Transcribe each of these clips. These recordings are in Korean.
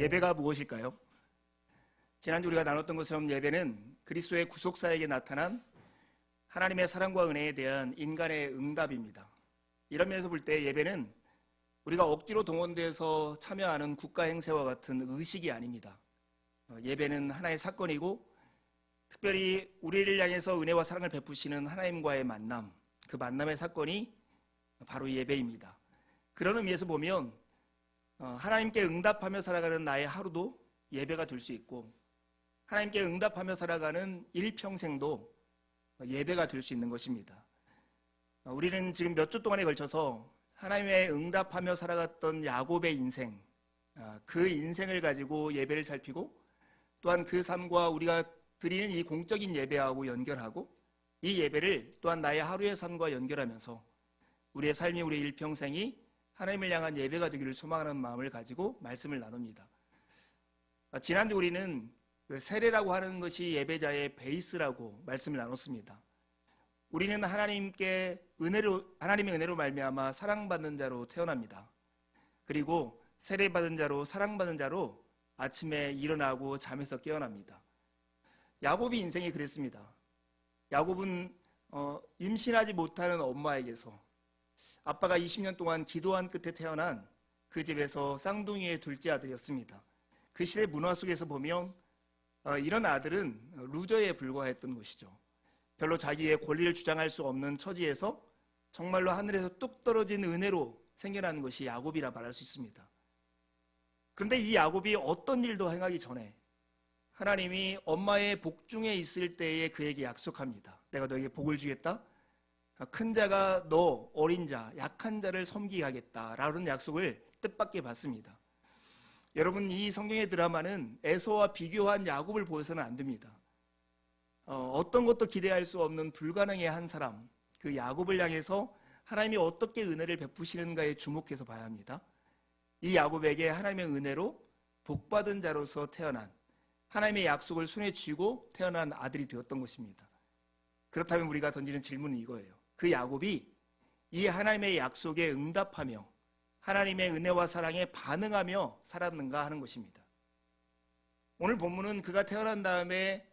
예배가 무엇일까요? 지난주 우리가 나눴던 것처럼 예배는 그리스도의 구속사에게 나타난 하나님의 사랑과 은혜에 대한 인간의 응답입니다. 이런 면에서 볼 때 예배는 우리가 억지로 동원돼서 참여하는 국가 행세와 같은 의식이 아닙니다. 예배는 하나의 사건이고 특별히 우리를 향해서 은혜와 사랑을 베푸시는 하나님과의 만남, 그 만남의 사건이 바로 예배입니다. 그런 의미에서 보면 하나님께 응답하며 살아가는 나의 하루도 예배가 될 수 있고 하나님께 응답하며 살아가는 일평생도 예배가 될 수 있는 것입니다. 우리는 지금 몇 주 동안에 걸쳐서 하나님의 응답하며 살아갔던 야곱의 인생, 그 인생을 가지고 예배를 살피고 또한 그 삶과 우리가 드리는 이 공적인 예배하고 연결하고 이 예배를 또한 나의 하루의 삶과 연결하면서 우리의 삶이 우리의 일평생이 하나님을 향한 예배가 되기를 소망하는 마음을 가지고 말씀을 나눕니다. 지난주 우리는 그 세례라고 하는 것이 예배자의 베이스라고 말씀을 나눴습니다. 우리는 하나님의 은혜로 말미암아 사랑받는 자로 태어납니다. 그리고 세례받은 자로 사랑받는 자로 아침에 일어나고 잠에서 깨어납니다. 야곱이 인생이 그랬습니다. 야곱은 임신하지 못하는 엄마에게서 아빠가 20년 동안 기도한 끝에 태어난 그 집에서 쌍둥이의 둘째 아들이었습니다. 그 시대 문화 속에서 보면 이런 아들은 루저에 불과했던 것이죠. 별로 자기의 권리를 주장할 수 없는 처지에서 정말로 하늘에서 뚝 떨어진 은혜로 생겨난 것이 야곱이라 말할 수 있습니다. 그런데 이 야곱이 어떤 일도 행하기 전에 하나님이 엄마의 복중에 있을 때에 그에게 약속합니다. 내가 너에게 복을 주겠다. 큰 자가 너 어린 자, 약한 자를 섬기게 하겠다라는 약속을 뜻밖의 받습니다. 여러분, 이 성경의 드라마는 에서와 비교한 야곱을 보여서는 안 됩니다. 어떤 것도 기대할 수 없는 불가능의 한 사람, 그 야곱을 향해서 하나님이 어떻게 은혜를 베푸시는가에 주목해서 봐야 합니다. 이 야곱에게 하나님의 은혜로 복받은 자로서 태어난 하나님의 약속을 손에 쥐고 태어난 아들이 되었던 것입니다. 그렇다면 우리가 던지는 질문은 이거예요. 그 야곱이 이 하나님의 약속에 응답하며 하나님의 은혜와 사랑에 반응하며 살았는가 하는 것입니다. 오늘 본문은 그가 태어난 다음에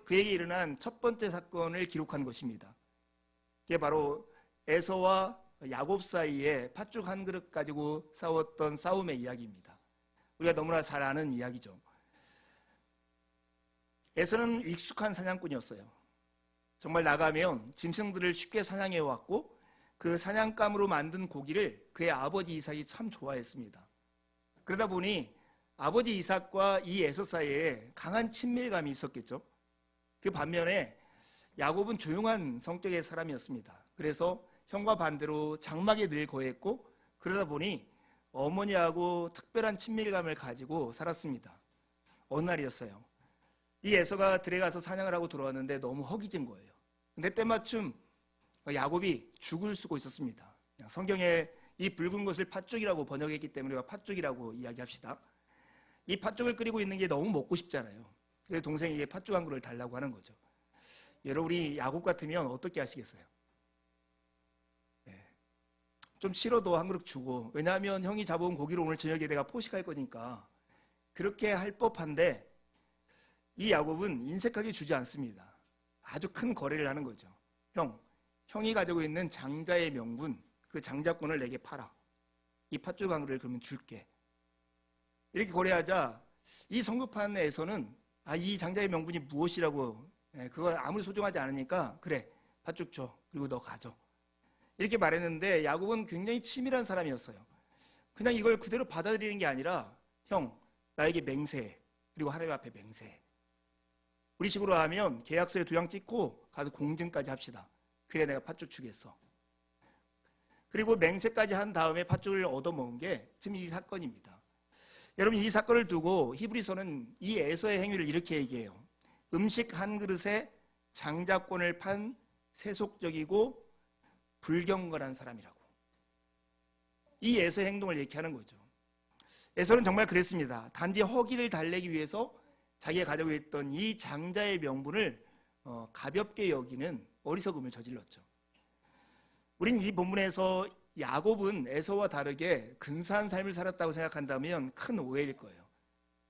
그에게 일어난 첫 번째 사건을 기록한 것입니다. 그게 바로 에서와 야곱 사이에 팥죽 한 그릇 가지고 싸웠던 싸움의 이야기입니다. 우리가 너무나 잘 아는 이야기죠. 에서는 익숙한 사냥꾼이었어요. 정말 나가면 짐승들을 쉽게 사냥해왔고 그 사냥감으로 만든 고기를 그의 아버지 이삭이 참 좋아했습니다. 그러다 보니 아버지 이삭과 이 에서 사이에 강한 친밀감이 있었겠죠. 그 반면에 야곱은 조용한 성격의 사람이었습니다. 그래서 형과 반대로 장막에 늘 거했고 그러다 보니 어머니하고 특별한 친밀감을 가지고 살았습니다. 어느 날이었어요. 이 에서가 들에 가서 사냥을 하고 들어왔는데 너무 허기진 거예요. 근데 때마침 야곱이 죽을 쓰고 있었습니다. 성경에 이 붉은 것을 팥죽이라고 번역했기 때문에 팥죽이라고 이야기합시다. 이 팥죽을 끓이고 있는 게 너무 먹고 싶잖아요. 그래서 동생에게 팥죽 한 그릇을 달라고 하는 거죠. 여러분이 야곱 같으면 어떻게 하시겠어요? 좀 싫어도 한 그릇 주고, 왜냐하면 형이 잡아온 고기를 오늘 저녁에 내가 포식할 거니까 그렇게 할 법한데 이 야곱은 인색하게 주지 않습니다. 아주 큰 거래를 하는 거죠. 형이 가지고 있는 장자의 명분, 그 장자권을 내게 팔아. 이 팥죽 한 그릇을 그러면 줄게. 이렇게 거래하자 이 성급한 에서는 이 장자의 명분이 무엇이라고, 그거 아무리 소중하지 않으니까 그래, 팥죽 줘. 그리고 너 가져. 이렇게 말했는데 야곱은 굉장히 치밀한 사람이었어요. 그냥 이걸 그대로 받아들이는 게 아니라 형, 나에게 맹세해. 그리고 하나님 앞에 맹세해. 우리 식으로 하면 계약서에 도장 찍고 가서 공증까지 합시다. 그래, 내가 팥죽 주겠어. 그리고 맹세까지 한 다음에 팥죽을 얻어먹은 게 지금 이 사건입니다. 여러분, 이 사건을 두고 히브리서는 이 에서의 행위를 이렇게 얘기해요. 음식 한 그릇에 장자권을 판 세속적이고 불경건한 사람이라고. 이 에서의 행동을 얘기하는 거죠. 에서는 정말 그랬습니다. 단지 허기를 달래기 위해서 자기가 가지고 있던 이 장자의 명분을 가볍게 여기는 어리석음을 저질렀죠. 우린 이 본문에서 야곱은 에서와 다르게 근사한 삶을 살았다고 생각한다면 큰 오해일 거예요.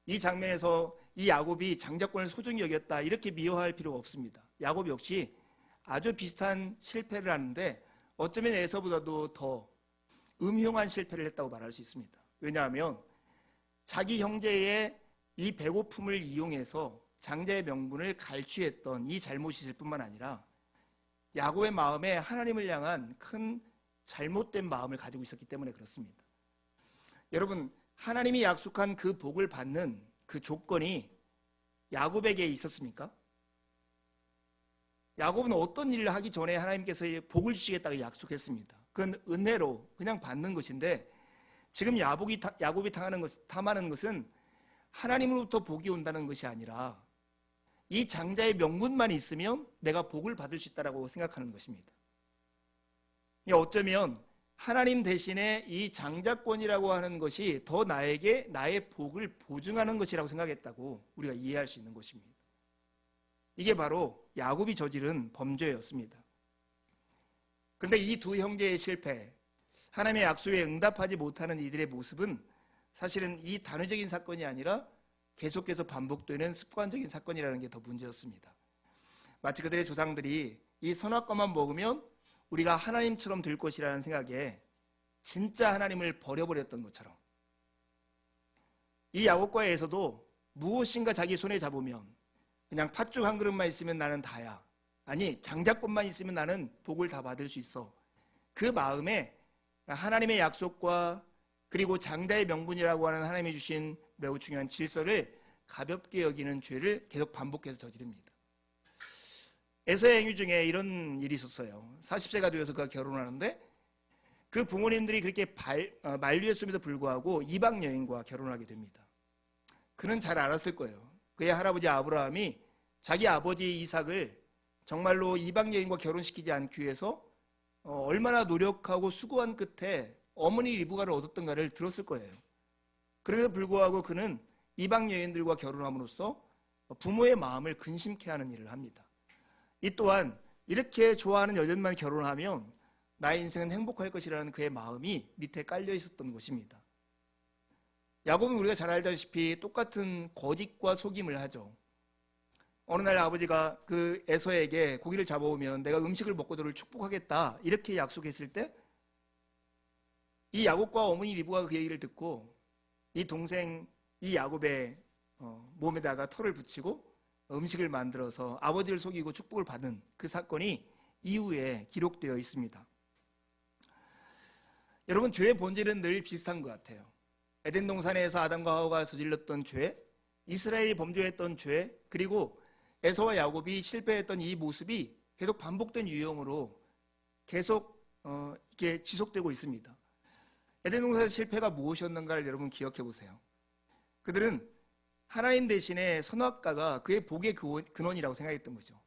이 장면에서 이 야곱이 장자권을 소중히 여겼다 이렇게 미워할 필요가 없습니다. 야곱 역시 아주 비슷한 실패를 하는데 어쩌면 에서보다도 더 음흉한 실패를 했다고 말할 수 있습니다. 왜냐하면 자기 형제의 이 배고픔을 이용해서 장자의 명분을 갈취했던 이 잘못이 있을 뿐만 아니라 야곱의 마음에 하나님을 향한 큰 잘못된 마음을 가지고 있었기 때문에 그렇습니다. 여러분, 하나님이 약속한 그 복을 받는 그 조건이 야곱에게 있었습니까? 야곱은 어떤 일을 하기 전에 하나님께서 복을 주시겠다고 약속했습니다. 그건 은혜로 그냥 받는 것인데 지금 야곱이 탐하는 것은 하나님으로부터 복이 온다는 것이 아니라 이 장자의 명분만 있으면 내가 복을 받을 수 있다고 생각하는 것입니다. 어쩌면 하나님 대신에 이 장자권이라고 하는 것이 더 나에게 나의 복을 보증하는 것이라고 생각했다고 우리가 이해할 수 있는 것입니다. 이게 바로 야곱이 저지른 범죄였습니다. 그런데 이 두 형제의 실패, 하나님의 약속에 응답하지 못하는 이들의 모습은 사실은 이 단회적인 사건이 아니라 계속해서 반복되는 습관적인 사건이라는 게 더 문제였습니다. 마치 그들의 조상들이 이 선악과만 먹으면 우리가 하나님처럼 될 것이라는 생각에 진짜 하나님을 버려버렸던 것처럼 이 야곱과 에서도 무엇인가 자기 손에 잡으면 그냥 팥죽 한 그릇만 있으면 나는 다야. 아니 장자권만 있으면 나는 복을 다 받을 수 있어. 그 마음에 하나님의 약속과 그리고 장자의 명분이라고 하는 하나님이 주신 매우 중요한 질서를 가볍게 여기는 죄를 계속 반복해서 저지릅니다. 에서의 행위 중에 이런 일이 있었어요. 40세가 되어서 그가 결혼하는데 그 부모님들이 그렇게 만류했음에도 불구하고 이방 여인과 결혼하게 됩니다. 그는 잘 알았을 거예요. 그의 할아버지 아브라함이 자기 아버지 이삭을 정말로 이방 여인과 결혼시키지 않기 위해서 얼마나 노력하고 수고한 끝에 어머니 리브가를 얻었던가를 들었을 거예요. 그럼에도 불구하고 그는 이방 여인들과 결혼함으로써 부모의 마음을 근심케 하는 일을 합니다. 이 또한 이렇게 좋아하는 여자만 결혼하면 나의 인생은 행복할 것이라는 그의 마음이 밑에 깔려 있었던 것입니다. 야곱은 우리가 잘 알다시피 똑같은 거짓과 속임을 하죠. 어느 날 아버지가 그 에서에게 고기를 잡아오면 내가 음식을 먹고 너를 축복하겠다 이렇게 약속했을 때 이 야곱과 어머니 리브가 그 얘기를 듣고 이 동생 이 야곱의 몸에다가 털을 붙이고 음식을 만들어서 아버지를 속이고 축복을 받은 그 사건이 이후에 기록되어 있습니다. 여러분, 죄의 본질은 늘 비슷한 것 같아요. 에덴 동산에서 아담과 하와가 저질렀던 죄, 이스라엘이 범죄했던 죄, 그리고 에서와 야곱이 실패했던 이 모습이 계속 반복된 유형으로 계속 이렇게 지속되고 있습니다. 에덴 동산의 실패가 무엇이었는가를 여러분 기억해 보세요. 그들은 하나님 대신에 선악과가 그의 복의 근원이라고 생각했던 거죠.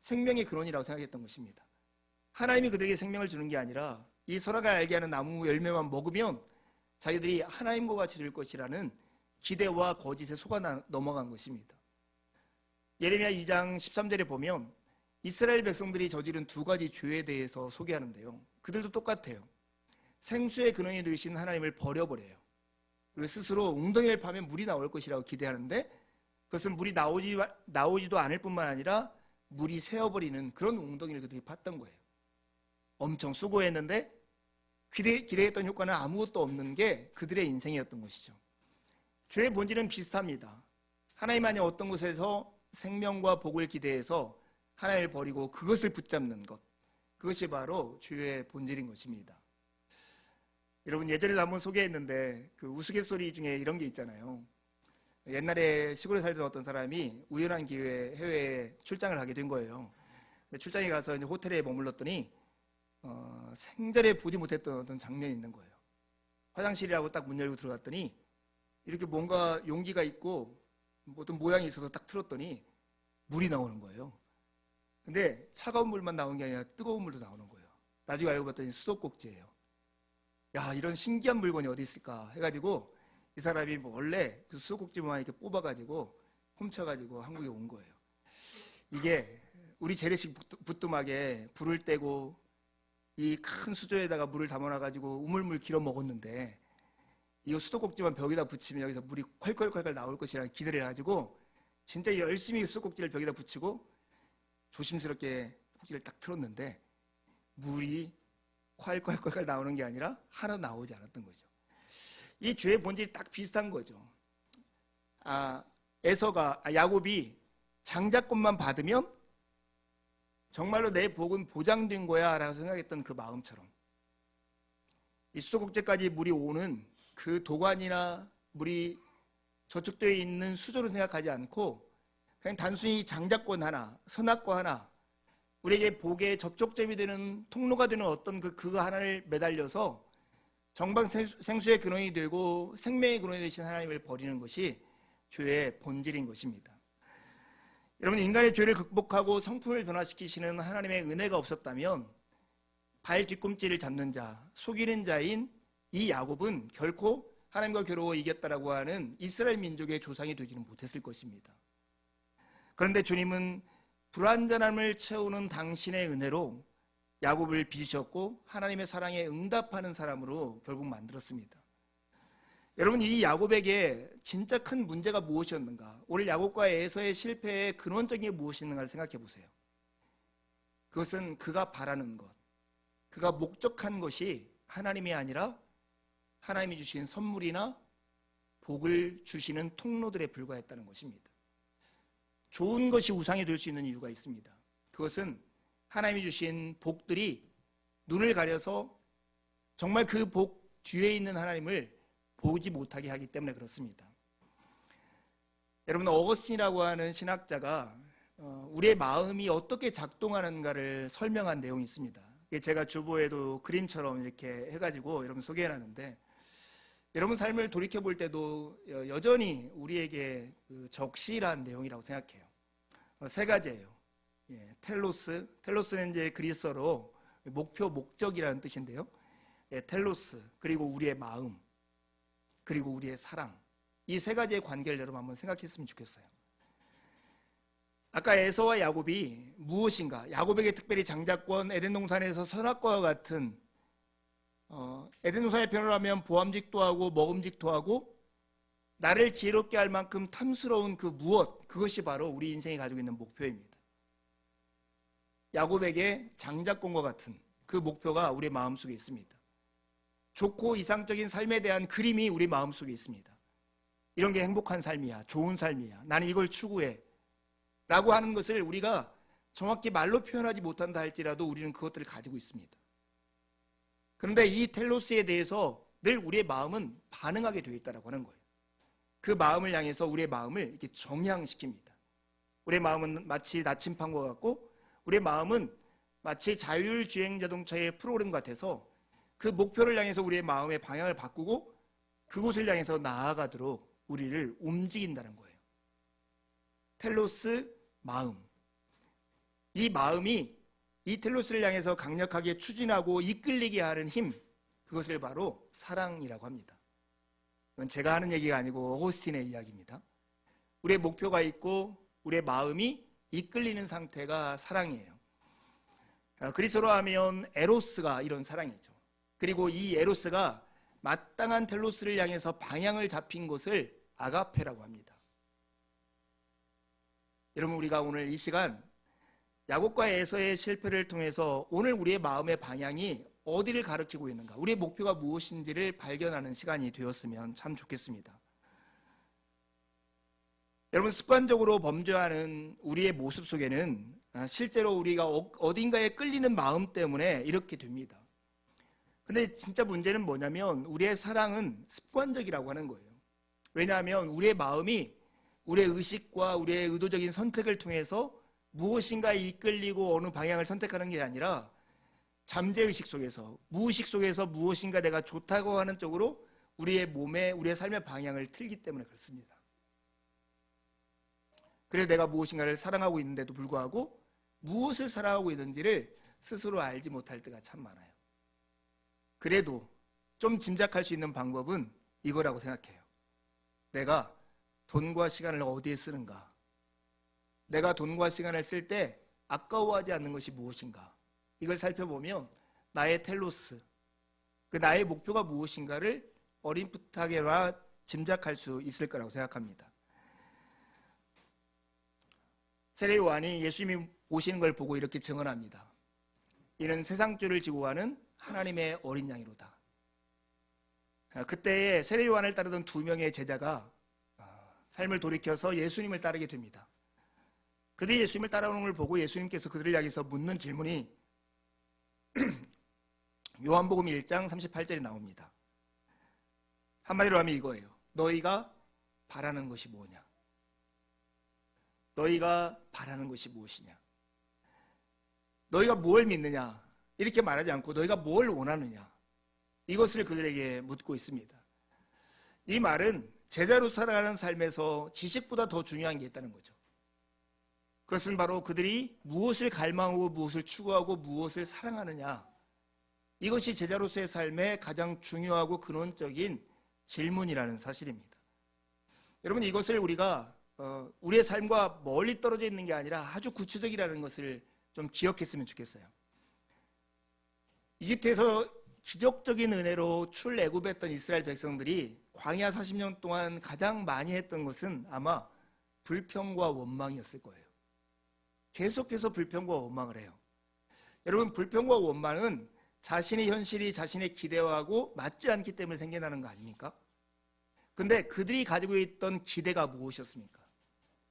생명의 근원이라고 생각했던 것입니다. 하나님이 그들에게 생명을 주는 게 아니라 이 선악을 알게 하는 나무 열매만 먹으면 자기들이 하나님과 같이 될 것이라는 기대와 거짓에 속아 넘어간 것입니다. 예레미야 2장 13절에 보면 이스라엘 백성들이 저지른 두 가지 죄에 대해서 소개하는데요. 그들도 똑같아요. 생수의 근원이 되신 하나님을 버려버려요. 그리고 스스로 웅덩이를 파면 물이 나올 것이라고 기대하는데 그것은 물이 나오지도 않을 뿐만 아니라 물이 새어버리는 그런 웅덩이를 그들이 팠던 거예요. 엄청 수고했는데 기대했던 효과는 아무것도 없는 게 그들의 인생이었던 것이죠. 죄의 본질은 비슷합니다. 하나님만이 어떤 곳에서 생명과 복을 기대해서 하나님을 버리고 그것을 붙잡는 것, 그것이 바로 죄의 본질인 것입니다. 여러분, 예전에도 한번 소개했는데 그 우스갯소리 중에 이런 게 있잖아요. 옛날에 시골에 살던 어떤 사람이 우연한 기회에 해외에 출장을 가게 된 거예요. 근데 출장에 가서 이제 호텔에 머물렀더니 생전에 보지 못했던 어떤 장면이 있는 거예요. 화장실이라고 딱 문 열고 들어갔더니 이렇게 뭔가 용기가 있고 어떤 모양이 있어서 딱 틀었더니 물이 나오는 거예요. 근데 차가운 물만 나오는 게 아니라 뜨거운 물도 나오는 거예요. 나중에 알고 봤더니 수도꼭지예요. 야, 이런 신기한 물건이 어디 있을까 해가지고 이 사람이 원래 그 수도꼭지만 이렇게 뽑아가지고 훔쳐가지고 한국에 온 거예요. 이게 우리 재래식 부뚜막에 불을 떼고 이 큰 수조에다가 물을 담아놔가지고 우물물 길어 먹었는데 이 수도꼭지만 벽에다 붙이면 여기서 물이 콸콸콸콸 나올 것이라는 기대를 가지고 진짜 열심히 수도꼭지를 벽에다 붙이고 조심스럽게 꼭지를 딱 틀었는데 물이 콸콸콸콸 나오는 게 아니라 하나 나오지 않았던 거죠. 이 죄의 본질이 딱 비슷한 거죠. 야곱이 장자권만 받으면 정말로 내 복은 보장된 거야 라고 생각했던 그 마음처럼 이 수도꼭지까지 물이 오는 그 도관이나 물이 저축되어 있는 수조를 생각하지 않고 그냥 단순히 장자권 하나, 선악과 하나, 우리에게 복의 접촉점이 되는 통로가 되는 어떤 그거 하나를 매달려서 정방생수의 근원이 되고 생명의 근원이 되신 하나님을 버리는 것이 죄의 본질인 것입니다. 여러분, 인간의 죄를 극복하고 성품을 변화시키시는 하나님의 은혜가 없었다면 발 뒤꿈치를 잡는 자, 속이는 자인 이 야곱은 결코 하나님과 겨루어 이겼다라고 하는 이스라엘 민족의 조상이 되지는 못했을 것입니다. 그런데 주님은 불완전함을 채우는 당신의 은혜로 야곱을 빚으셨고 하나님의 사랑에 응답하는 사람으로 결국 만들었습니다. 여러분, 이 야곱에게 진짜 큰 문제가 무엇이었는가? 오늘 야곱과 에서의 실패의 근원적인 게 무엇이었는가를 생각해 보세요. 그것은 그가 바라는 것, 그가 목적한 것이 하나님이 아니라 하나님이 주신 선물이나 복을 주시는 통로들에 불과했다는 것입니다. 좋은 것이 우상이 될 수 있는 이유가 있습니다. 그것은 하나님이 주신 복들이 눈을 가려서 정말 그 복 뒤에 있는 하나님을 보지 못하게 하기 때문에 그렇습니다. 여러분, 어거스틴이라고 하는 신학자가 우리의 마음이 어떻게 작동하는가를 설명한 내용이 있습니다. 제가 주보에도 그림처럼 이렇게 해가지고 여러분 소개해놨는데, 여러분 삶을 돌이켜볼 때도 여전히 우리에게 적시라는 내용이라고 생각해요. 세 가지예요. 텔로스는 이제 그리스어로 목표, 목적이라는 뜻인데요. 텔로스, 그리고 우리의 마음, 그리고 우리의 사랑, 이 세 가지의 관계를 여러분 한번 생각했으면 좋겠어요. 아까 에서와 야곱이 무엇인가, 야곱에게 특별히 장자권, 에덴 동산에서 선악과와 같은 에덴 동산의 표현을 하면 보암직도 하고 먹음직도 하고 나를 지혜롭게 할 만큼 탐스러운 그 무엇, 그것이 바로 우리 인생이 가지고 있는 목표입니다. 야곱에게 장자권과 같은 그 목표가 우리 마음속에 있습니다. 좋고 이상적인 삶에 대한 그림이 우리 마음속에 있습니다. 이런 게 행복한 삶이야, 좋은 삶이야, 나는 이걸 추구해 라고 하는 것을 우리가 정확히 말로 표현하지 못한다 할지라도 우리는 그것들을 가지고 있습니다. 그런데 이 텔로스에 대해서 늘 우리의 마음은 반응하게 되어 있다고 하는 거예요. 그 마음을 향해서 우리의 마음을 이렇게 정향시킵니다. 우리의 마음은 마치 나침판과 같고 우리의 마음은 마치 자율주행 자동차의 프로그램 같아서 그 목표를 향해서 우리의 마음의 방향을 바꾸고 그곳을 향해서 나아가도록 우리를 움직인다는 거예요. 텔로스, 마음. 이 마음이 이 텔로스를 향해서 강력하게 추진하고 이끌리게 하는 힘, 그것을 바로 사랑이라고 합니다. 이건 제가 하는 얘기가 아니고 어거스틴의 이야기입니다. 우리의 목표가 있고 우리의 마음이 이끌리는 상태가 사랑이에요. 그리스어로 하면 에로스가 이런 사랑이죠. 그리고 이 에로스가 마땅한 텔로스를 향해서 방향을 잡힌 것을 아가페라고 합니다. 여러분, 우리가 오늘 이 시간 야곱과 에서의 실패를 통해서 오늘 우리의 마음의 방향이 어디를 가리키고 있는가, 우리의 목표가 무엇인지를 발견하는 시간이 되었으면 참 좋겠습니다. 여러분, 습관적으로 범죄하는 우리의 모습 속에는 실제로 우리가 어딘가에 끌리는 마음 때문에 이렇게 됩니다. 근데 진짜 문제는 뭐냐면 우리의 사랑은 습관적이라고 하는 거예요. 왜냐하면 우리의 마음이 우리의 의식과 우리의 의도적인 선택을 통해서 무엇인가에 이끌리고 어느 방향을 선택하는 게 아니라 잠재의식 속에서, 무의식 속에서 무엇인가 내가 좋다고 하는 쪽으로 우리의 몸에, 우리의 삶의 방향을 틀기 때문에 그렇습니다. 그래서 내가 무엇인가를 사랑하고 있는데도 불구하고 무엇을 사랑하고 있는지를 스스로 알지 못할 때가 참 많아요. 그래도 좀 짐작할 수 있는 방법은 이거라고 생각해요. 내가 돈과 시간을 어디에 쓰는가? 내가 돈과 시간을 쓸 때 아까워하지 않는 것이 무엇인가? 이걸 살펴보면 나의 텔로스, 그 나의 목표가 무엇인가를 어림풋하게나 짐작할 수 있을 거라고 생각합니다. 세례 요한이 예수님이 오시는 걸 보고 이렇게 증언합니다. 이는 세상 죄를 지고 가는 하나님의 어린 양이로다. 그때에 세례 요한을 따르던 2명의 제자가 삶을 돌이켜서 예수님을 따르게 됩니다. 그들이 예수님을 따라오는 걸 보고 예수님께서 그들을 향해서 묻는 질문이 요한복음 1장 38절에 나옵니다. 한마디로 하면 이거예요. 너희가 바라는 것이 뭐냐? 너희가 바라는 것이 무엇이냐? 너희가 뭘 믿느냐? 이렇게 말하지 않고 너희가 뭘 원하느냐? 이것을 그들에게 묻고 있습니다. 이 말은 제자로 살아가는 삶에서 지식보다 더 중요한 게 있다는 거죠. 그것은 바로 그들이 무엇을 갈망하고 무엇을 추구하고 무엇을 사랑하느냐. 이것이 제자로서의 삶의 가장 중요하고 근원적인 질문이라는 사실입니다. 여러분, 이것을 우리가 우리의 삶과 멀리 떨어져 있는 게 아니라 아주 구체적이라는 것을 좀 기억했으면 좋겠어요. 이집트에서 기적적인 은혜로 출애굽했던 이스라엘 백성들이 광야 40년 동안 가장 많이 했던 것은 아마 불평과 원망이었을 거예요. 계속해서 불평과 원망을 해요. 여러분, 불평과 원망은 자신의 현실이 자신의 기대와하고 맞지 않기 때문에 생겨나는 거 아닙니까? 근데 그들이 가지고 있던 기대가 무엇이었습니까?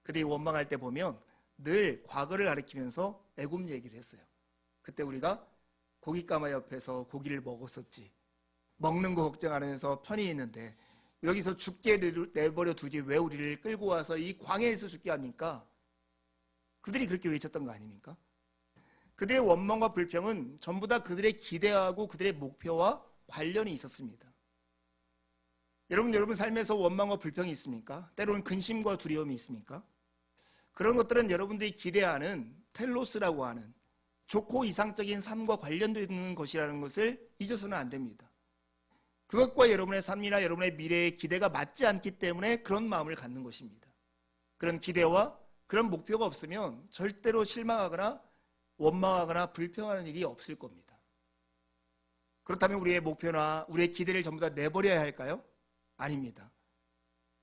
그들이 원망할 때 보면 늘 과거를 가리키면서 애굽 얘기를 했어요. 그때 우리가 고깃가마 옆에서 고기를 먹었었지. 먹는 거 걱정 안 하면서 편히 있는데 여기서 죽게 내버려 두지 왜 우리를 끌고 와서 이 광야에서 죽게 합니까? 그들이 그렇게 외쳤던 거 아닙니까? 그들의 원망과 불평은 전부 다 그들의 기대하고 그들의 목표와 관련이 있었습니다. 여러분 삶에서 원망과 불평이 있습니까? 때로는 근심과 두려움이 있습니까? 그런 것들은 여러분들이 기대하는 텔로스라고 하는 좋고 이상적인 삶과 관련되는 것이라는 것을 잊어서는 안 됩니다. 그것과 여러분의 삶이나 여러분의 미래의 기대가 맞지 않기 때문에 그런 마음을 갖는 것입니다. 그런 기대와 그런 목표가 없으면 절대로 실망하거나 원망하거나 불평하는 일이 없을 겁니다. 그렇다면 우리의 목표나 우리의 기대를 전부 다 내버려야 할까요? 아닙니다.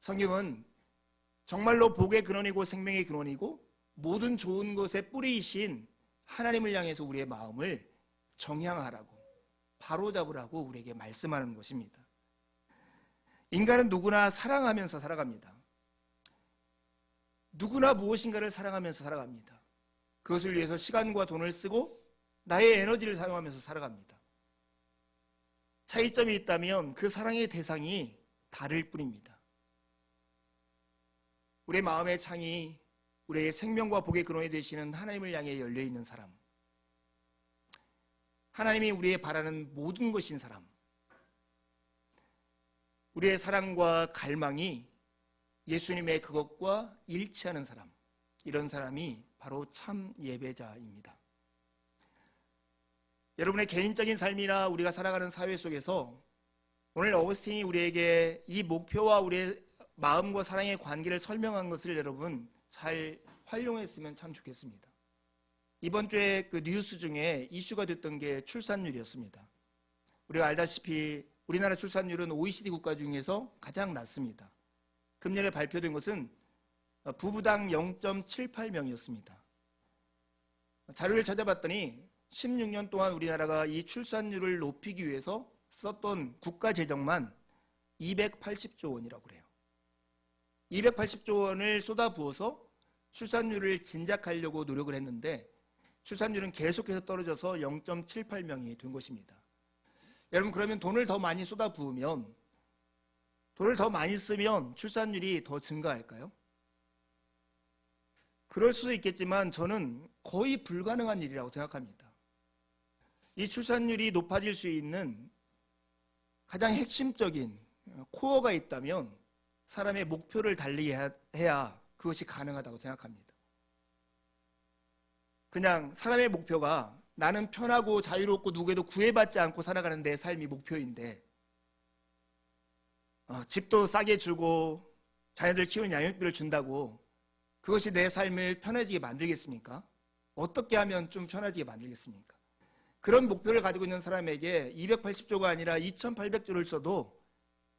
성경은 정말로 복의 근원이고 생명의 근원이고 모든 좋은 것의 뿌리이신 하나님을 향해서 우리의 마음을 정향하라고 바로잡으라고 우리에게 말씀하는 것입니다. 인간은 누구나 사랑하면서 살아갑니다. 누구나 무엇인가를 사랑하면서 살아갑니다. 그것을 위해서 시간과 돈을 쓰고 나의 에너지를 사용하면서 살아갑니다. 차이점이 있다면 그 사랑의 대상이 다를 뿐입니다. 우리의 마음의 창이 우리의 생명과 복의 근원이 되시는 하나님을 향해 열려있는 사람, 하나님이 우리의 바라는 모든 것인 사람, 우리의 사랑과 갈망이 예수님의 그것과 일치하는 사람, 이런 사람이 바로 참 예배자입니다. 여러분의 개인적인 삶이나 우리가 살아가는 사회 속에서 오늘 어거스틴이 우리에게 이 목표와 우리의 마음과 사랑의 관계를 설명한 것을 여러분 잘 활용했으면 참 좋겠습니다. 이번 주에 그 뉴스 중에 이슈가 됐던 게 출산율이었습니다. 우리가 알다시피 우리나라 출산율은 OECD 국가 중에서 가장 낮습니다. 금년에 발표된 것은 부부당 0.78명이었습니다. 자료를 찾아봤더니 16년 동안 우리나라가 이 출산율을 높이기 위해서 썼던 국가 재정만 280조 원이라고 그래요. 280조 원을 쏟아부어서 출산율을 진작하려고 노력을 했는데 출산율은 계속해서 떨어져서 0.78명이 된 것입니다. 여러분, 그러면 돈을 더 많이 쏟아부으면, 돈을 더 많이 쓰면 출산율이 더 증가할까요? 그럴 수도 있겠지만 저는 거의 불가능한 일이라고 생각합니다. 이 출산율이 높아질 수 있는 가장 핵심적인 코어가 있다면 사람의 목표를 달리해야 그것이 가능하다고 생각합니다. 그냥 사람의 목표가 나는 편하고 자유롭고 누구에도 구애받지 않고 살아가는 내 삶이 목표인데 집도 싸게 주고 자녀들 키우는 양육비를 준다고 그것이 내 삶을 편해지게 만들겠습니까? 어떻게 하면 좀 편해지게 만들겠습니까? 그런 목표를 가지고 있는 사람에게 280조가 아니라 2800조를 써도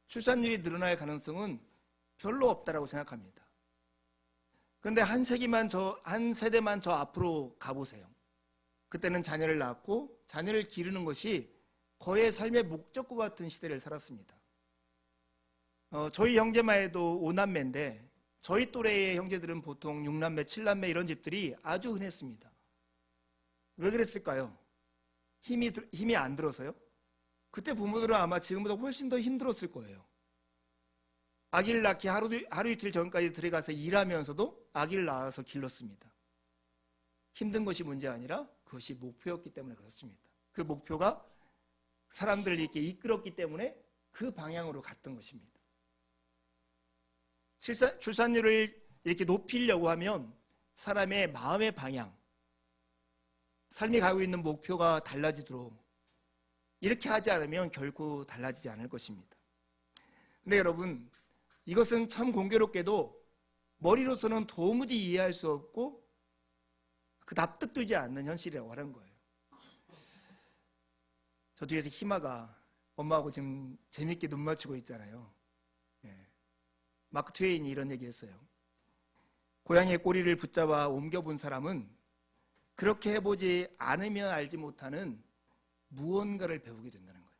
출산율이 늘어날 가능성은 별로 없다라고 생각합니다. 그런데 한 세대만 저 앞으로 가보세요. 그때는 자녀를 낳고 자녀를 기르는 것이 거의 삶의 목적과 같은 시대를 살았습니다. 저희 형제만 해도 5남매인데 저희 또래의 형제들은 보통 6남매, 7남매 이런 집들이 아주 흔했습니다. 왜 그랬을까요? 힘이 안 들어서요? 그때 부모들은 아마 지금보다 훨씬 더 힘들었을 거예요. 아기를 낳기 하루 이틀 전까지 들어가서 일하면서도 아기를 낳아서 길렀습니다. 힘든 것이 문제 아니라 그것이 목표였기 때문에 그렇습니다. 그 목표가 사람들을 이렇게 이끌었기 때문에 그 방향으로 갔던 것입니다. 출산율을 이렇게 높이려고 하면 사람의 마음의 방향, 삶이 가고 있는 목표가 달라지도록 이렇게 하지 않으면 결코 달라지지 않을 것입니다. 근데 여러분, 이것은 참 공교롭게도 머리로서는 도무지 이해할 수 없고 그 납득되지 않는 현실이라고 하는 거예요. 저 뒤에서 희마가 엄마하고 지금 재밌게 눈 맞추고 있잖아요. 마크 트웨인이 이런 얘기했어요. 고양이의 꼬리를 붙잡아 옮겨본 사람은 그렇게 해보지 않으면 알지 못하는 무언가를 배우게 된다는 거예요.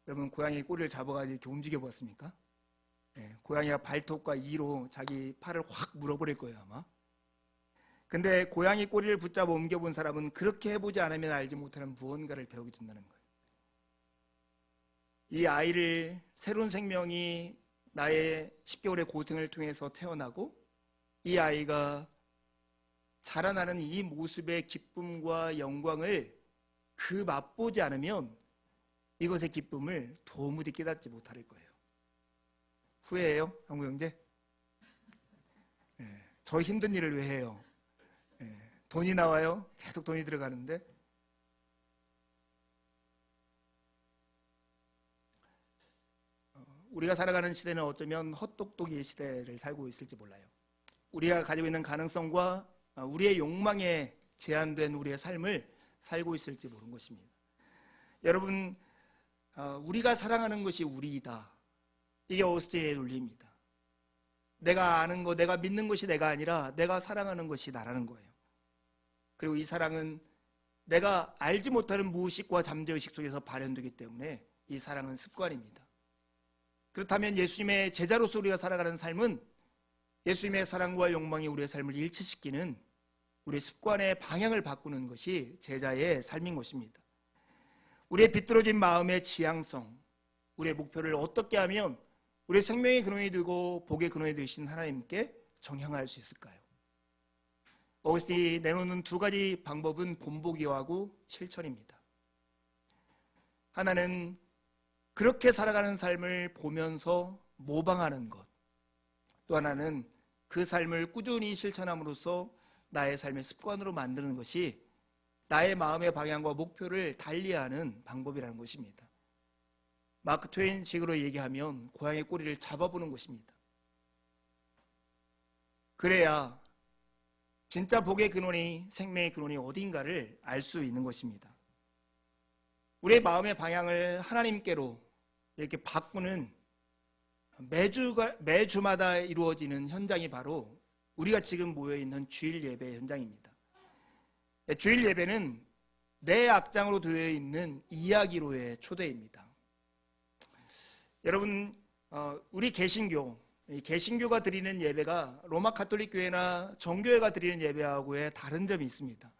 여러분, 고양이 꼬리를 잡아가지고 이렇게 움직여 보았습니까? 고양이가 발톱과 이로 자기 팔을 확 물어버릴 거예요, 아마. 근데 고양이 꼬리를 붙잡아 옮겨본 사람은 그렇게 해보지 않으면 알지 못하는 무언가를 배우게 된다는 거예요. 이 아이를, 새로운 생명이 나의 10개월의 고통을 통해서 태어나고 이 아이가 자라나는 이 모습의 기쁨과 영광을 맛보지 않으면 이것의 기쁨을 도무지 깨닫지 못할 거예요. 후회해요? 한국 형제? 저 힘든 일을 왜 해요? 돈이 나와요? 계속 돈이 들어가는데. 우리가 살아가는 시대는 어쩌면 헛똑똑이의 시대를 살고 있을지 몰라요. 우리가 가지고 있는 가능성과 우리의 욕망에 제한된 우리의 삶을 살고 있을지 모르는 것입니다. 여러분, 우리가 사랑하는 것이 우리이다. 이게 오스틴의 논리입니다. 내가 아는 것, 내가 믿는 것이 내가 아니라 내가 사랑하는 것이 나라는 거예요. 그리고 이 사랑은 내가 알지 못하는 무의식과 잠재의식 속에서 발현되기 때문에 이 사랑은 습관입니다. 그렇다면 예수님의 제자로서 우리가 살아가는 삶은 예수님의 사랑과 욕망이 우리의 삶을 일치시키는 우리의 습관의 방향을 바꾸는 것이 제자의 삶인 것입니다. 우리의 비뚤어진 마음의 지향성, 우리의 목표를 어떻게 하면 우리의 생명의 근원이 되고 복의 근원이 되신 하나님께 정향할 수 있을까요? 어거스틴이 내놓는 두 가지 방법은 본보기하고 실천입니다. 하나는 그렇게 살아가는 삶을 보면서 모방하는 것, 또 하나는 그 삶을 꾸준히 실천함으로써 나의 삶의 습관으로 만드는 것이 나의 마음의 방향과 목표를 달리하는 방법이라는 것입니다. 마크 트웨인식으로 얘기하면 고양이 꼬리를 잡아보는 것입니다. 그래야 진짜 복의 근원이, 생명의 근원이 어딘가를 알 수 있는 것입니다. 우리의 마음의 방향을 하나님께로 이렇게 바꾸는 매주마다 이루어지는 현장이 바로 우리가 지금 모여있는 주일 예배 현장입니다. 주일 예배는 내 악장으로 되어 있는 이야기로의 초대입니다. 여러분, 우리 개신교가 드리는 예배가 로마 가톨릭 교회나 정교회가 드리는 예배하고의 다른 점이 있습니다.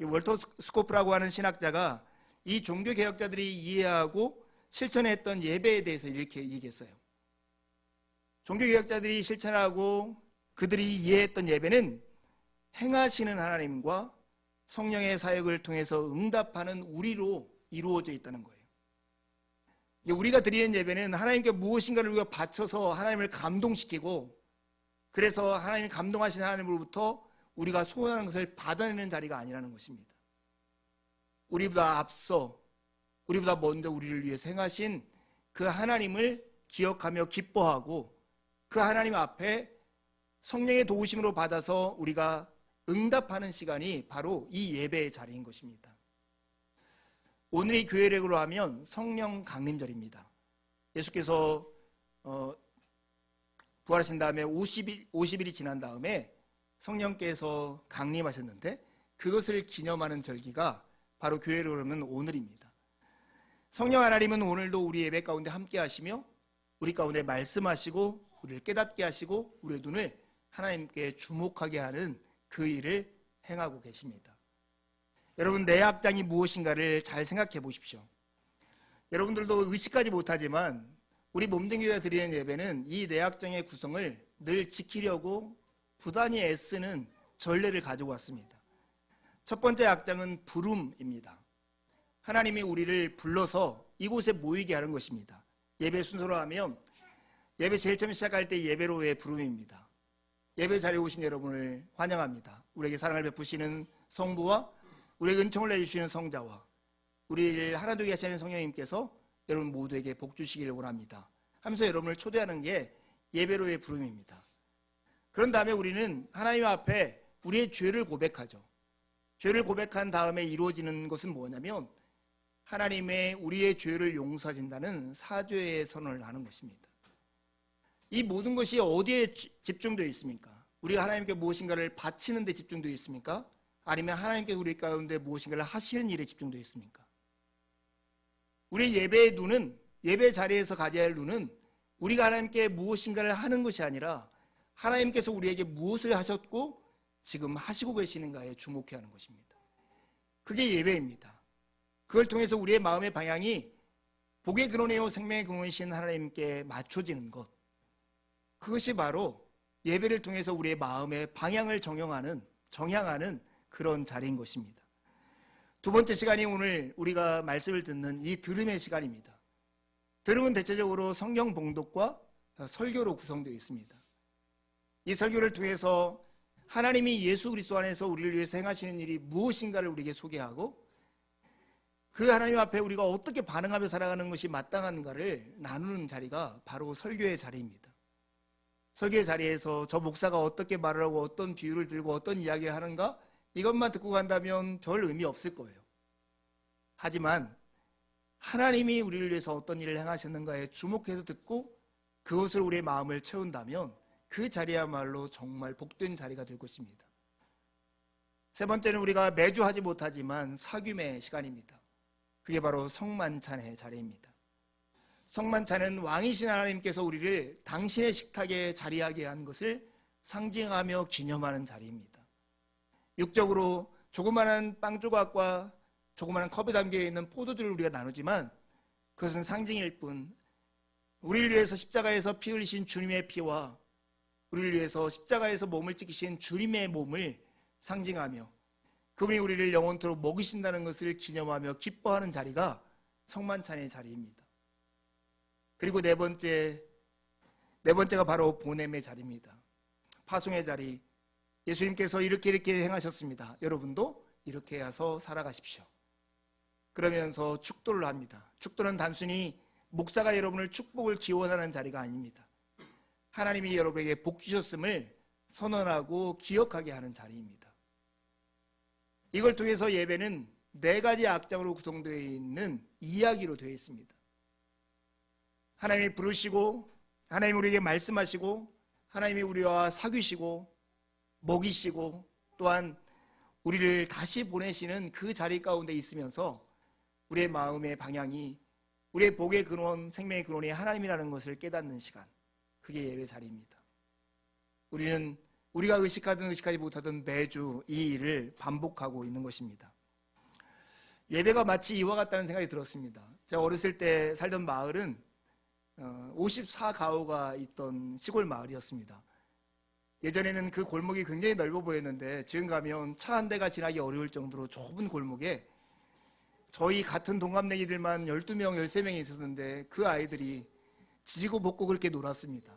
이 월터 스코프라고 하는 신학자가 이 종교 개혁자들이 이해하고 실천했던 예배에 대해서 이렇게 얘기했어요. 종교 개혁자들이 실천하고 그들이 이해했던 예배는 행하시는 하나님과 성령의 사역을 통해서 응답하는 우리로 이루어져 있다는 거예요. 우리가 드리는 예배는 하나님께 무엇인가를 우리가 바쳐서 하나님을 감동시키고, 그래서 하나님이 감동하신 하나님으로부터 우리가 소원하는 것을 받아내는 자리가 아니라는 것입니다. 우리보다 앞서, 우리보다 먼저 우리를 위해서 행하신 그 하나님을 기억하며 기뻐하고 그 하나님 앞에 성령의 도우심으로 받아서 우리가 응답하는 시간이 바로 이 예배의 자리인 것입니다. 오늘이 교회력으로 하면 성령 강림절입니다. 예수께서 부활하신 다음에 50일이 지난 다음에 성령께서 강림하셨는데 그것을 기념하는 절기가 바로 교회로 오면 오늘입니다. 성령 하나님은 오늘도 우리 예배 가운데 함께 하시며 우리 가운데 말씀하시고 우리를 깨닫게 하시고 우리의 눈을 하나님께 주목하게 하는 그 일을 행하고 계십니다. 여러분, 내 악장이 무엇인가를 잘 생각해 보십시오. 여러분들도 의식하지 못하지만 우리 몸등교회가 드리는 예배는 이 내악장의 구성을 늘 지키려고 부단히 애쓰는 전례를 가지고 왔습니다. 첫 번째 악장은 부름입니다. 하나님이 우리를 불러서 이곳에 모이게 하는 것입니다. 예배 순서로 하면 예배 제일 처음 시작할 때 예배로의 부름입니다. 예배 자리에 오신 여러분을 환영합니다. 우리에게 사랑을 베푸시는 성부와 우리에게 은총을 내주시는 성자와 우리를 하나 되게 하시는 성령님께서 여러분 모두에게 복 주시기를 원합니다 하면서 여러분을 초대하는 게 예배로의 부름입니다. 그런 다음에 우리는 하나님 앞에 우리의 죄를 고백하죠. 죄를 고백한 다음에 이루어지는 것은 뭐냐면 하나님의 우리의 죄를 용서하신다는 사죄의 선언을 하는 것입니다. 이 모든 것이 어디에 집중되어 있습니까? 우리가 하나님께 무엇인가를 바치는 데 집중되어 있습니까? 아니면 하나님께서 우리 가운데 무엇인가를 하시는 일에 집중되어 있습니까? 우리 예배의 눈은, 예배 자리에서 가져야 할 눈은 우리가 하나님께 무엇인가를 하는 것이 아니라 하나님께서 우리에게 무엇을 하셨고 지금 하시고 계시는가에 주목해야 하는 것입니다. 그게 예배입니다. 그걸 통해서 우리의 마음의 방향이 복의 근원이요 생명의 근원이신 하나님께 맞춰지는 것, 그것이 바로 예배를 통해서 우리의 마음의 방향을 정향하는 그런 자리인 것입니다. 두 번째 시간이 오늘 우리가 말씀을 듣는 이 들음의 시간입니다. 들음은 대체적으로 성경 봉독과 설교로 구성되어 있습니다. 이 설교를 통해서 하나님이 예수 그리스도 안에서 우리를 위해서 행하시는 일이 무엇인가를 우리에게 소개하고 그 하나님 앞에 우리가 어떻게 반응하며 살아가는 것이 마땅한가를 나누는 자리가 바로 설교의 자리입니다. 설교의 자리에서 저 목사가 어떻게 말을 하고 어떤 비유를 들고 어떤 이야기를 하는가 이것만 듣고 간다면 별 의미 없을 거예요. 하지만 하나님이 우리를 위해서 어떤 일을 행하셨는가에 주목해서 듣고 그것을 우리의 마음을 채운다면 그 자리야말로 정말 복된 자리가 될 것입니다. 세 번째는 우리가 매주 하지 못하지만 사귐의 시간입니다. 그게 바로 성만찬의 자리입니다. 성만찬은 왕이신 하나님께서 우리를 당신의 식탁에 자리하게 한 것을 상징하며 기념하는 자리입니다. 육적으로 조그마한 빵 조각과 조그마한 컵에 담겨있는 포도주를 우리가 나누지만 그것은 상징일 뿐 우리를 위해서 십자가에서 피 흘리신 주님의 피와 우리를 위해서 십자가에서 몸을 찢기신 주님의 몸을 상징하며 그분이 우리를 영원토록 먹이신다는 것을 기념하며 기뻐하는 자리가 성만찬의 자리입니다. 그리고 네 번째가 바로 보냄의 자리입니다. 파송의 자리. 예수님께서 이렇게 행하셨습니다. 여러분도 이렇게 해서 살아가십시오. 그러면서 축도를 합니다. 축도는 단순히 목사가 여러분을 축복을 기원하는 자리가 아닙니다. 하나님이 여러분에게 복 주셨음을 선언하고 기억하게 하는 자리입니다. 이걸 통해서 예배는 네 가지 악장으로 구성되어 있는 이야기로 되어 있습니다. 하나님이 부르시고 하나님이 우리에게 말씀하시고 하나님이 우리와 사귀시고 먹이시고 또한 우리를 다시 보내시는 그 자리 가운데 있으면서 우리의 마음의 방향이 우리의 복의 근원, 생명의 근원이 하나님이라는 것을 깨닫는 시간, 그게 예배 자리입니다. 우리는 우리가 의식하든 의식하지 못하든 매주 이 일을 반복하고 있는 것입니다. 예배가 마치 이와 같다는 생각이 들었습니다. 제가 어렸을 때 살던 마을은 54가구가 있던 시골 마을이었습니다. 예전에는 그 골목이 굉장히 넓어 보였는데 지금 가면 차 한 대가 지나기 어려울 정도로 좁은 골목에 저희 같은 동갑내기들만 12명, 13명이 있었는데 그 아이들이 지지고 볶고 그렇게 놀았습니다.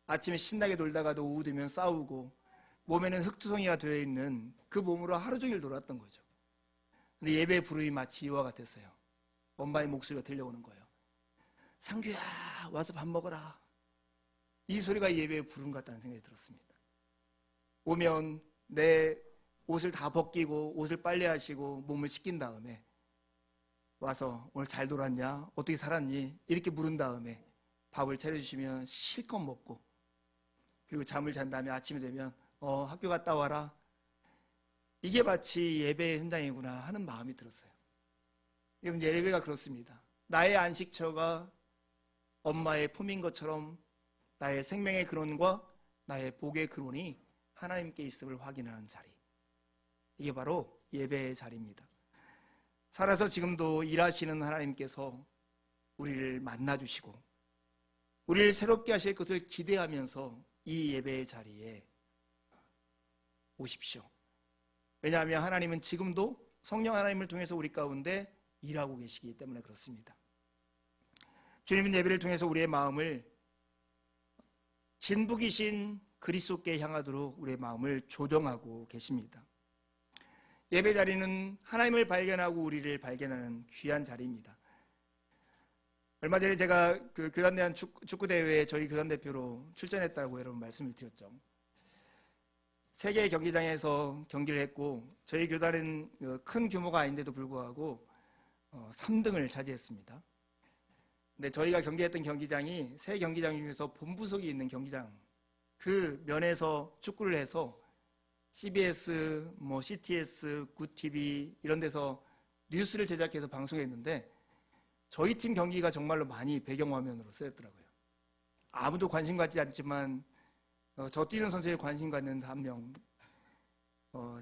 아침에 신나게 놀다가도 오후 되면 싸우고 몸에는 흙투성이가 되어 있는 그 몸으로 하루 종일 놀았던 거죠. 근데 예배 부름이 마치 이와 같았어요. 엄마의 목소리가 들려오는 거예요. 상규야, 와서 밥 먹어라. 이 소리가 예배의 부름 같다는 생각이 들었습니다. 오면 내 옷을 다 벗기고 옷을 빨래하시고 몸을 씻긴 다음에 와서 오늘 잘 놀았냐? 어떻게 살았니? 이렇게 물은 다음에 밥을 차려주시면 실컷 먹고, 그리고 잠을 잔 다음에 아침이 되면 학교 갔다 와라. 이게 마치 예배의 현장이구나 하는 마음이 들었어요. 여러분, 예배가 그렇습니다. 나의 안식처가 엄마의 품인 것처럼 나의 생명의 근원과 나의 복의 근원이 하나님께 있음을 확인하는 자리. 이게 바로 예배의 자리입니다. 살아서 지금도 일하시는 하나님께서 우리를 만나주시고 우리를 새롭게 하실 것을 기대하면서 이 예배의 자리에 오십시오. 왜냐하면 하나님은 지금도 성령 하나님을 통해서 우리 가운데 일하고 계시기 때문에 그렇습니다. 주님은 예배를 통해서 우리의 마음을 진북이신 그리스도께 향하도록 우리의 마음을 조정하고 계십니다. 예배 자리는 하나님을 발견하고 우리를 발견하는 귀한 자리입니다. 얼마 전에 제가 그 교단대한 축구대회에 저희 교단 대표로 출전했다고 여러분 말씀을 드렸죠. 세계 경기장에서 경기를 했고 저희 교단은 큰 규모가 아닌데도 불구하고 3등을 차지했습니다. 근데 저희가 경기했던 경기장이 세 경기장 중에서 본부석이 있는 경기장, 그 면에서 축구를 해서 CBS, CTS, 굿TV 이런 데서 뉴스를 제작해서 방송했는데 저희 팀 경기가 정말로 많이 배경화면으로 쓰였더라고요. 아무도 관심 갖지 않지만 저 뛰는 선수에 관심 갖는 한 명,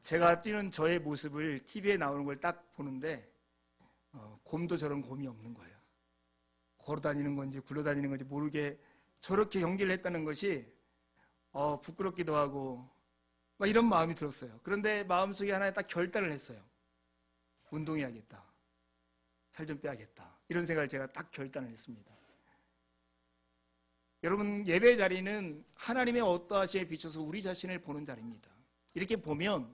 제가 뛰는 저의 모습을 TV에 나오는 걸 딱 보는데 곰도 저런 곰이 없는 거예요. 걸어다니는 건지 굴러다니는 건지 모르게 저렇게 경기를 했다는 것이 부끄럽기도 하고 막 이런 마음이 들었어요. 그런데 마음속에 하나의 딱 결단을 했어요. 운동해야겠다. 살 좀 빼야겠다. 이런 생각을 제가 딱 결단을 했습니다. 여러분, 예배 자리는 하나님의 어떠하심에 비춰서 우리 자신을 보는 자리입니다. 이렇게 보면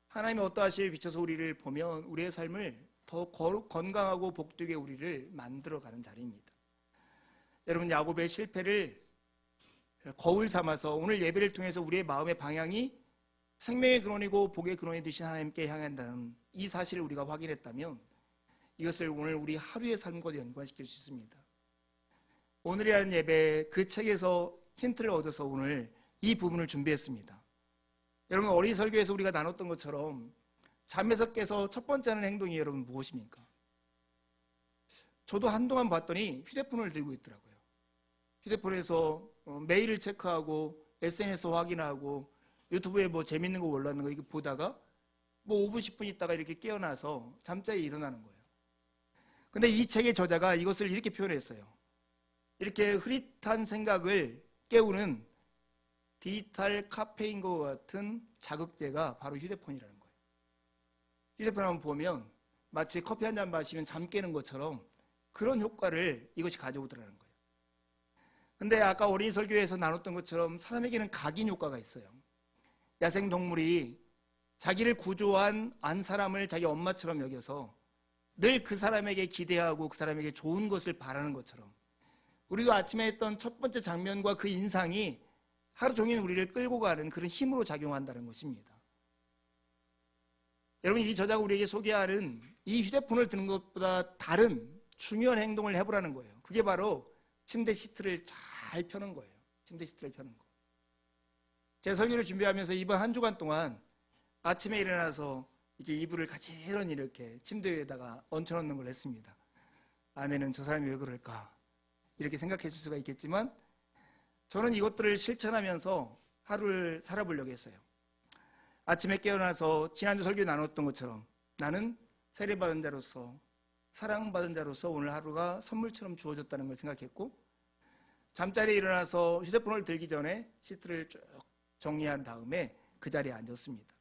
하나님의 어떠하심에 비춰서 우리를 보면 우리의 삶을 더 건강하고 복되게 우리를 만들어가는 자리입니다. 여러분, 야곱의 실패를 거울 삼아서 오늘 예배를 통해서 우리의 마음의 방향이 생명의 근원이고 복의 근원이 되신 하나님께 향한다는 이 사실을 우리가 확인했다면 이것을 오늘 우리 하루의 삶과 연관시킬 수 있습니다. 오늘이라는 예배 그 책에서 힌트를 얻어서 오늘 이 부분을 준비했습니다. 여러분, 어린 설교에서 우리가 나눴던 것처럼 잠에서 깨서 첫 번째 하는 행동이 여러분 무엇입니까? 저도 한동안 봤더니 휴대폰을 들고 있더라고요. 휴대폰에서 메일을 체크하고 SNS 확인하고 유튜브에 재밌는 거 올라오는 거 이렇게 보다가 5분 10분 있다가 이렇게 깨어나서 잠자리에 일어나는 거예요. 근데 이 책의 저자가 이것을 이렇게 표현했어요. 이렇게 흐릿한 생각을 깨우는 디지털 카페인과 같은 자극제가 바로 휴대폰이라는 거예요. 휴대폰 한번 보면 마치 커피 한 잔 마시면 잠 깨는 것처럼 그런 효과를 이것이 가져오더라는 거예요. 근데 아까 어린이 설교에서 나눴던 것처럼 사람에게는 각인 효과가 있어요. 야생동물이 자기를 구조한 안 사람을 자기 엄마처럼 여겨서 늘 그 사람에게 기대하고 그 사람에게 좋은 것을 바라는 것처럼 우리도 아침에 했던 첫 번째 장면과 그 인상이 하루 종일 우리를 끌고 가는 그런 힘으로 작용한다는 것입니다. 여러분, 이 저자가 우리에게 소개하는 이 휴대폰을 드는 것보다 다른 중요한 행동을 해보라는 거예요. 그게 바로 침대 시트를 잘 펴는 거예요. 침대 시트를 펴는 거. 제 설교를 준비하면서 이번 한 주간 동안 아침에 일어나서 이렇게 이불을 가지런히 이렇게 침대 위에다가 얹혀놓는 걸 했습니다. 아내는 저 사람이 왜 그럴까 이렇게 생각해 줄 수가 있겠지만 저는 이것들을 실천하면서 하루를 살아보려고 했어요. 아침에 깨어나서 지난주 설교에 나눴던 것처럼 나는 세례받은 자로서 사랑받은 자로서 오늘 하루가 선물처럼 주어졌다는 걸 생각했고 잠자리에 일어나서 휴대폰을 들기 전에 시트를 쭉 정리한 다음에 그 자리에 앉았습니다.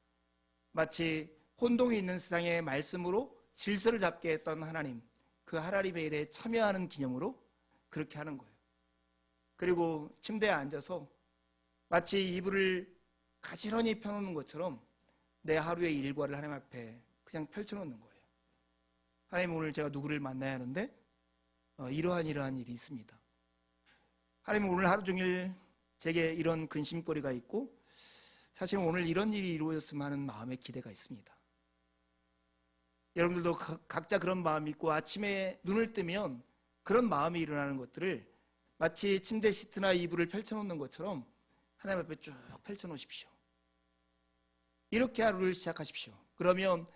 마치 혼동이 있는 세상의 말씀으로 질서를 잡게 했던 하나님, 그 하나님의 일에 참여하는 기념으로 그렇게 하는 거예요. 그리고 침대에 앉아서 마치 이불을 가지런히 펴놓는 것처럼 내 하루의 일과를 하나님 앞에 그냥 펼쳐놓는 거예요. 하나님, 오늘 제가 누구를 만나야 하는데 이러한 일이 있습니다. 하나님, 오늘 하루 종일 제게 이런 근심거리가 있고 사실 오늘 이런 일이 이루어졌으면 하는 마음의 기대가 있습니다. 여러분들도 각자 그런 마음이 있고 아침에 눈을 뜨면 그런 마음이 일어나는 것들을 마치 침대 시트나 이불을 펼쳐놓는 것처럼 하나님 앞에 쭉 펼쳐놓으십시오. 이렇게 하루를 시작하십시오. 그러면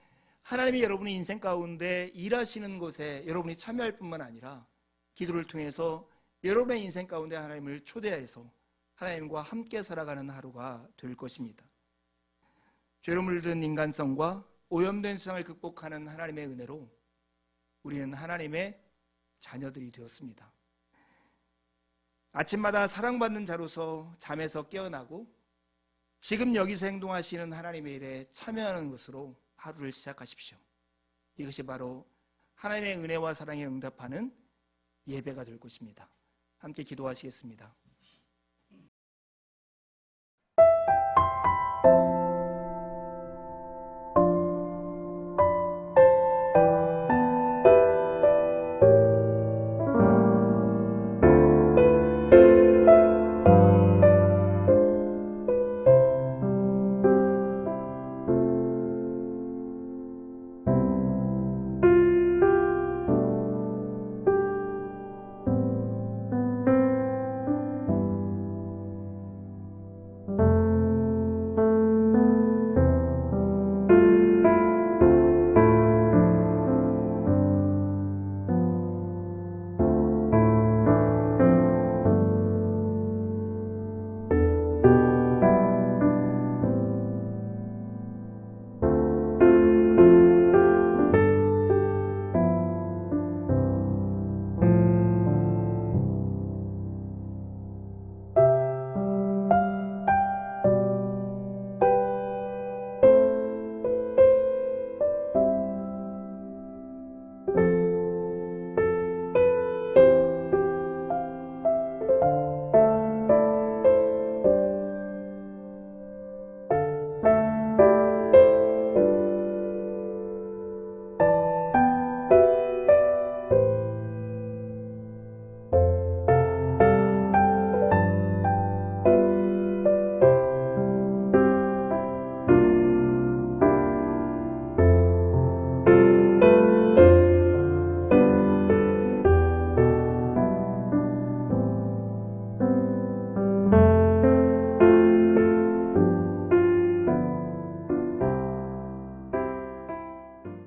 하나님이 여러분의 인생 가운데 일하시는 것에 여러분이 참여할 뿐만 아니라 기도를 통해서 여러분의 인생 가운데 하나님을 초대해서 하나님과 함께 살아가는 하루가 될 것입니다. 죄로 물든 인간성과 오염된 세상을 극복하는 하나님의 은혜로 우리는 하나님의 자녀들이 되었습니다. 아침마다 사랑받는 자로서 잠에서 깨어나고 지금 여기서 행동하시는 하나님의 일에 참여하는 것으로 하루를 시작하십시오. 이것이 바로 하나님의 은혜와 사랑에 응답하는 예배가 될 것입니다. 함께 기도하시겠습니다.